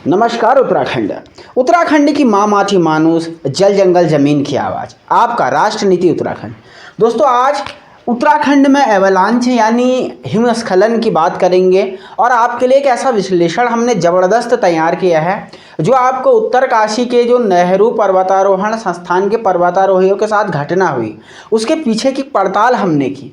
नमस्कार उत्तराखंड। उत्तराखंड की माँ माटी मानुस, जल जंगल जमीन की आवाज़, आपका राष्ट्र नीति उत्तराखंड। दोस्तों, आज उत्तराखंड में एवलांच यानी हिमस्खलन की बात करेंगे और आपके लिए एक ऐसा विश्लेषण हमने ज़बरदस्त तैयार किया है जो आपको उत्तरकाशी के जो नेहरू पर्वतारोहण संस्थान के पर्वतारोहियों के साथ घटना हुई उसके पीछे की पड़ताल हमने की।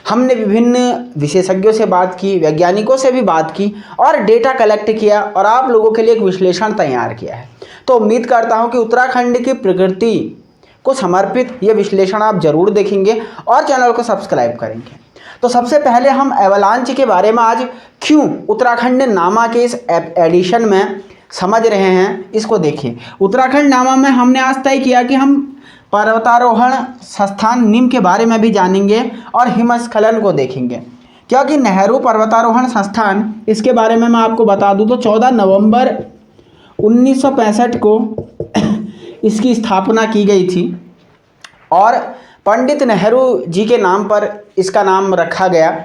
हमने विभिन्न विशेषज्ञों से बात की, वैज्ञानिकों से भी बात की और डेटा कलेक्ट किया और आप लोगों के लिए एक विश्लेषण तैयार किया है। तो उम्मीद करता हूं कि उत्तराखंड की प्रकृति को समर्पित ये विश्लेषण आप जरूर देखेंगे और चैनल को सब्सक्राइब करेंगे। तो सबसे पहले हम एवलांच के बारे में आज क्यों उत्तराखंड नामा के इस एडिशन में समझ रहे हैं, इसको देखिए। उत्तराखंड नामा में हमने आज तय किया कि हम पर्वतारोहण संस्थान निम के बारे में भी जानेंगे और हिमस्खलन को देखेंगे, क्योंकि नेहरू पर्वतारोहण संस्थान, इसके बारे में मैं आपको बता दूं तो 14 नवंबर 1965 को इसकी स्थापना की गई थी और पंडित नेहरू जी के नाम पर इसका नाम रखा गया।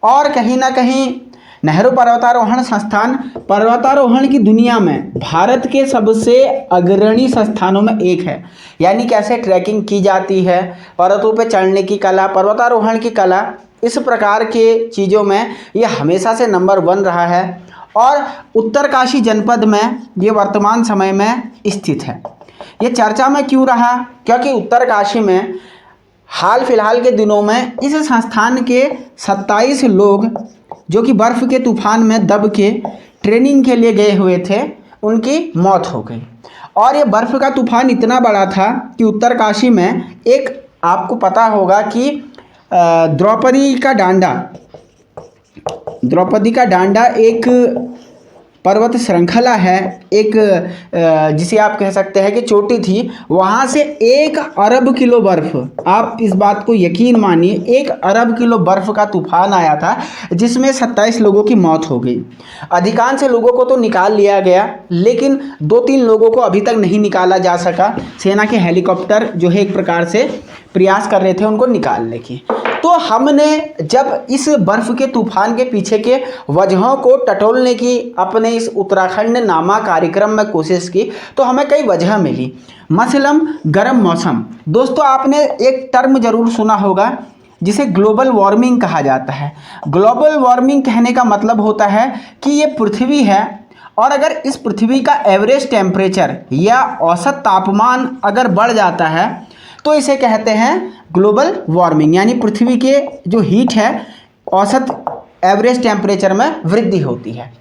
और कहीं ना कहीं नेहरू पर्वतारोहण संस्थान पर्वतारोहण की दुनिया में भारत के सबसे अग्रणी संस्थानों में एक है। यानी कैसे ट्रैकिंग की जाती है, पर्वतों पे चढ़ने की कला, पर्वतारोहण की कला, इस प्रकार के चीज़ों में ये हमेशा से नंबर 1 रहा है और उत्तरकाशी जनपद में ये वर्तमान समय में स्थित है। ये चर्चा में क्यों रहा? क्योंकि उत्तरकाशी में हाल फिलहाल के दिनों में इस संस्थान के 27 लोग जो कि बर्फ़ के तूफान में दब के ट्रेनिंग के लिए गए हुए थे, उनकी मौत हो गई। और ये बर्फ़ का तूफान इतना बड़ा था कि उत्तरकाशी में एक, आपको पता होगा कि द्रौपदी का डांडा एक पर्वत श्रृंखला है, एक जिसे आप कह सकते हैं कि चोटी थी, वहाँ से 1 अरब किलो बर्फ़, आप इस बात को यकीन मानिए, 1 अरब किलो बर्फ़ का तूफान आया था जिसमें 27 लोगों की मौत हो गई। अधिकांश लोगों को तो निकाल लिया गया, लेकिन 2-3 लोगों को अभी तक नहीं निकाला जा सका। सेना के हेलीकॉप्टर जो है एक प्रकार से प्रयास कर रहे थे उनको निकालने की। तो हमने जब इस बर्फ़ के तूफान के पीछे के वजहों को टटोलने की अपने इस उत्तराखंड नामा कार्यक्रम में कोशिश की तो हमें कई वजह मिली। मसलन गर्म मौसम। दोस्तों, आपने एक टर्म ज़रूर सुना होगा जिसे ग्लोबल वार्मिंग कहा जाता है। ग्लोबल वार्मिंग कहने का मतलब होता है कि ये पृथ्वी है और अगर इस पृथ्वी का एवरेज टेम्परेचर या औसत तापमान अगर बढ़ जाता है तो इसे कहते हैं ग्लोबल वार्मिंग। यानी पृथ्वी के जो हीट है, औसत एवरेज टेम्परेचर में वृद्धि होती है।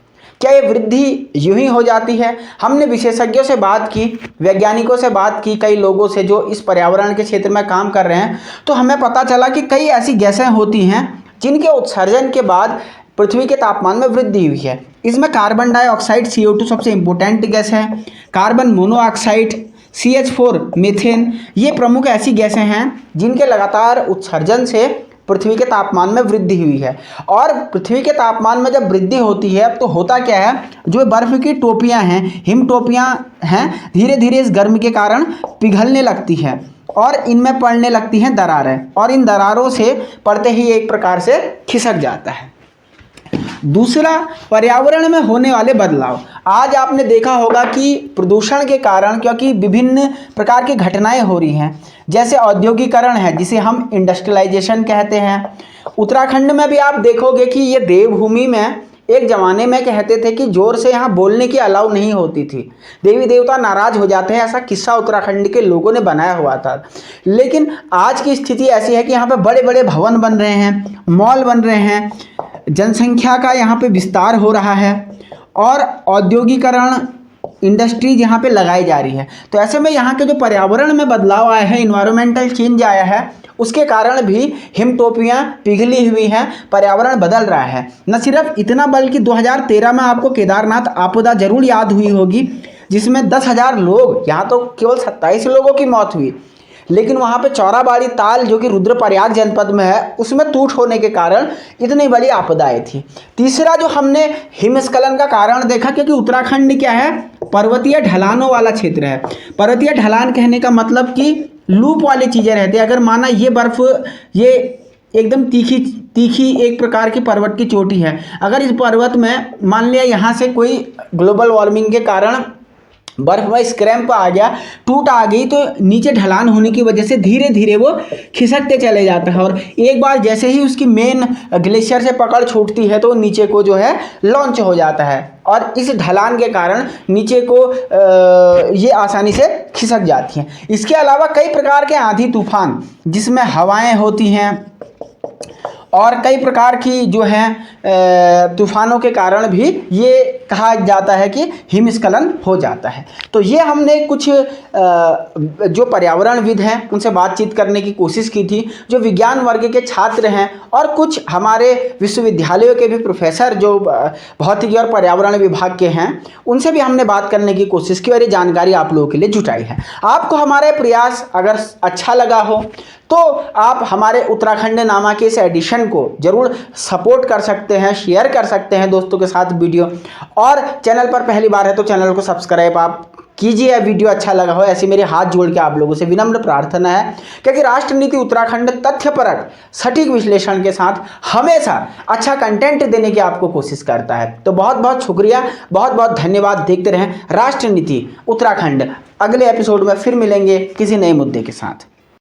क्या ये वृद्धि यूं ही हो जाती है? हमने विशेषज्ञों से बात की, वैज्ञानिकों से बात की, कई लोगों से जो इस पर्यावरण के क्षेत्र में काम कर रहे हैं, तो हमें पता चला कि कई ऐसी गैसें होती हैं जिनके उत्सर्जन के बाद पृथ्वी के तापमान में वृद्धि हुई है। इसमें कार्बन डाइऑक्साइड CO2 सबसे इम्पोर्टेंट गैस है, कार्बन मोनोऑक्साइड, CH4 मीथेन, ये प्रमुख ऐसी गैसें हैं जिनके लगातार उत्सर्जन से पृथ्वी के तापमान में वृद्धि हुई है। और पृथ्वी के तापमान में जब वृद्धि होती है तो होता क्या है, जो बर्फ़ की टोपियां हैं, हिम टोपियां हैं, धीरे धीरे इस गर्मी के कारण पिघलने लगती हैं और इनमें पड़ने लगती हैं दरारें, और इन दरारों से पड़ते ही एक प्रकार से खिसक जाता है। दूसरा, पर्यावरण में होने वाले बदलाव। आज आपने देखा होगा कि प्रदूषण के कारण, क्योंकि विभिन्न प्रकार की घटनाएं हो रही हैं, जैसे औद्योगिकरण है जिसे हम इंडस्ट्रियलाइजेशन कहते हैं। उत्तराखंड में भी आप देखोगे कि ये देवभूमि में एक ज़माने में कहते थे कि ज़ोर से यहाँ बोलने की अलाउ नहीं होती थी, देवी देवता नाराज़ हो जाते हैं, ऐसा किस्सा उत्तराखंड के लोगों ने बनाया हुआ था। लेकिन आज की स्थिति ऐसी है कि यहाँ पे बड़े बड़े भवन बन रहे हैं, मॉल बन रहे हैं, जनसंख्या का यहाँ पे विस्तार हो रहा है और औद्योगिकरण, इंडस्ट्रीज यहाँ पे लगाई जा रही है। तो ऐसे में यहाँ के जो पर्यावरण में बदलाव आया है, इन्वायरमेंटल चेंज आया है, उसके कारण भी हिम टोपियाँ पिघली हुई हैं, पर्यावरण बदल रहा है। न सिर्फ इतना बल्कि 2013 में आपको केदारनाथ आपदा जरूर याद हुई होगी, जिसमें 10,000 लोग, यहाँ तो केवल 27 लोगों की मौत हुई, लेकिन वहाँ पे चौराबाड़ी ताल जो कि रुद्रप्रयाग जनपद में है, उसमें टूट होने के कारण इतनी बड़ी आपदाएं थी। तीसरा, जो हमने हिमस्खलन का कारण देखा, क्योंकि उत्तराखंड क्या है, पर्वतीय ढलानों वाला क्षेत्र है। पर्वतीय ढलान कहने का मतलब कि लूप वाली चीज़ें रहती है। अगर माना ये बर्फ़, ये एकदम तीखी तीखी एक प्रकार की पर्वत की चोटी है। अगर इस पर्वत में मान लिया यहाँ से कोई ग्लोबल वार्मिंग के कारण बर्फ में स्क्रैम्प आ गया, टूट आ गई, तो नीचे ढलान होने की वजह से धीरे धीरे वो खिसकते चले जाता है और एक बार जैसे ही उसकी मेन ग्लेशियर से पकड़ छूटती है तो नीचे को जो है लॉन्च हो जाता है और इस ढलान के कारण नीचे को ये आसानी से खिसक जाती हैं। इसके अलावा कई प्रकार के आंधी तूफान जिसमें हवाएं होती हैं और कई प्रकार की जो है तूफानों के कारण भी ये कहा जाता है कि हिमस्खलन हो जाता है। तो ये हमने कुछ जो पर्यावरणविद हैं उनसे बातचीत करने की कोशिश की थी, जो विज्ञान वर्ग के छात्र हैं और कुछ हमारे विश्वविद्यालयों के भी प्रोफेसर जो भौतिकी और पर्यावरण विभाग के हैं, उनसे भी हमने बात करने की कोशिश की और ये जानकारी आप लोगों के लिए जुटाई है। आपको हमारे प्रयास अगर अच्छा लगा हो तो आप हमारे उत्तराखंड नामा के इस एडिशन को जरूर सपोर्ट कर सकते हैं, शेयर कर सकते हैं दोस्तों के साथ वीडियो, और चैनल पर पहली बार है तो चैनल को सब्सक्राइब आप कीजिए। वीडियो अच्छा लगा हो ऐसी मेरे हाथ जोड़ के आप लोगों से विनम्र प्रार्थना है, क्योंकि राष्ट्र नीति उत्तराखंड तथ्यपरक सटीक विश्लेषण के साथ हमेशा अच्छा कंटेंट देने की आपको कोशिश करता है। तो बहुत बहुत शुक्रिया, बहुत बहुत धन्यवाद। देखते रहें राष्ट्र नीति उत्तराखंड। अगले एपिसोड में फिर मिलेंगे किसी नए मुद्दे के साथ।